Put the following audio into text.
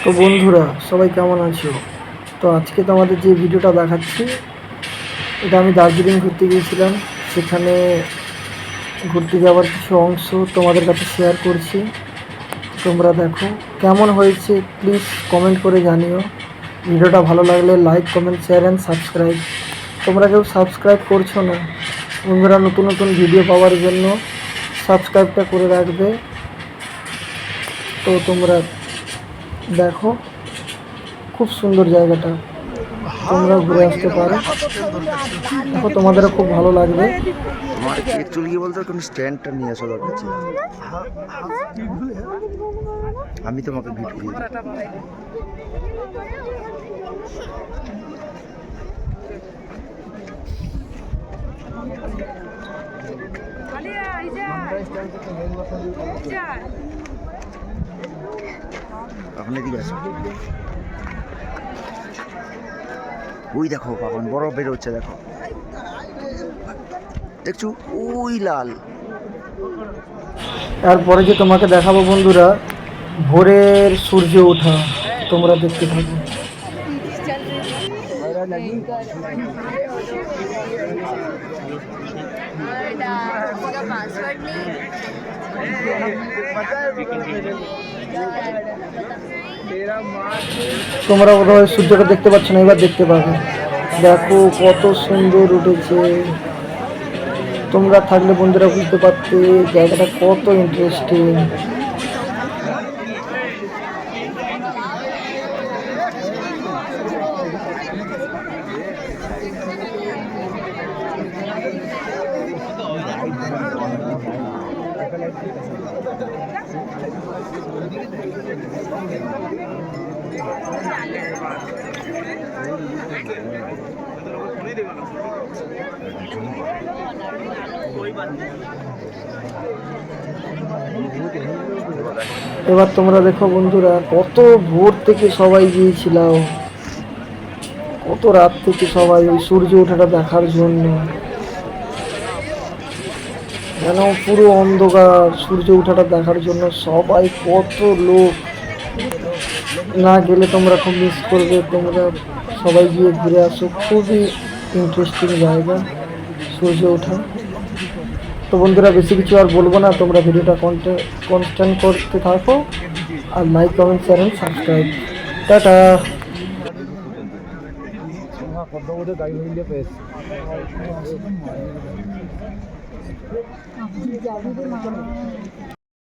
তো বন্ধুরা সবাই কেমন আছো? তো আজকে তোমাদের যে ভিডিওটা দেখাচ্ছি, এটা আমি দার্জিলিং ঘুরতে গিয়েছিলাম। সেখানে ঘুরতে যাওয়ার কিছু অংশ তোমাদের কাছে শেয়ার করছি। তোমরা দেখো কেমন হয়েছে, প্লিজ কমেন্ট করে জানিও। ভিডিওটা ভালো লাগলে like, comment, share and subscribe. তোমরা কেউ সাবস্ক্রাইব করছো না বন্ধুরা, নতুন নতুন ভিডিও পাওয়ার জন্য সাবস্ক্রাইবটা করে রাখবে। তো তোমরা দেখো, খুব সুন্দর জায়গাটা, তোমরা ঘুরে আসতে পারো। দেখো তোমাদেরও খুব ভালো লাগবে। তোমার অ্যাকচুয়ালি কি বলতো, তুমি স্ট্যান্ডটা নিয়ে আসো দরকার ছিল। আমি তোমাকে গিফট দিয়ে এখন এদিকে আসো। ওই দেখো বাগান বড় বেরোচ্ছে, দেখো দেখছো ওই লাল। তারপরে যে তোমাকে দেখাবো বন্ধুরা, ভোরের সূর্য ওঠা, তোমরা দেখতে থাকো। তোমরা বোধহয় সূর্যটা দেখতে পাচ্ছ না, এবার দেখতে পাবে। দেখো কত সুন্দর উঠেছে। তোমরা থাকলে বন্ধুরা বুঝতে পারতে জায়গাটা কত ইন্টারেস্টিং। এবার তোমরা দেখো বন্ধুরা, কত ভোর থেকে সবাই গিয়েছিলাম, কত রাত থেকে সবাই ওই সূর্য ওঠাটা দেখার জন্য। যেন পুরো অন্ধকার, সূর্য ওঠাটা দেখার জন্য সবাই, কত লোক। না গেলে তোমরা খুব মিস করবে। তোমরা সবাই গিয়ে ঘুরে আসো, খুবই ইন্টারেস্টিং জায়গা সূর্য ওঠা। তো বন্ধুরা বেশি কিছু আর বলবো না, তোমরা ভিডিওটা কনস্ট্যান্ট করতে থাকো আর like, comment, share and subscribe. Tata.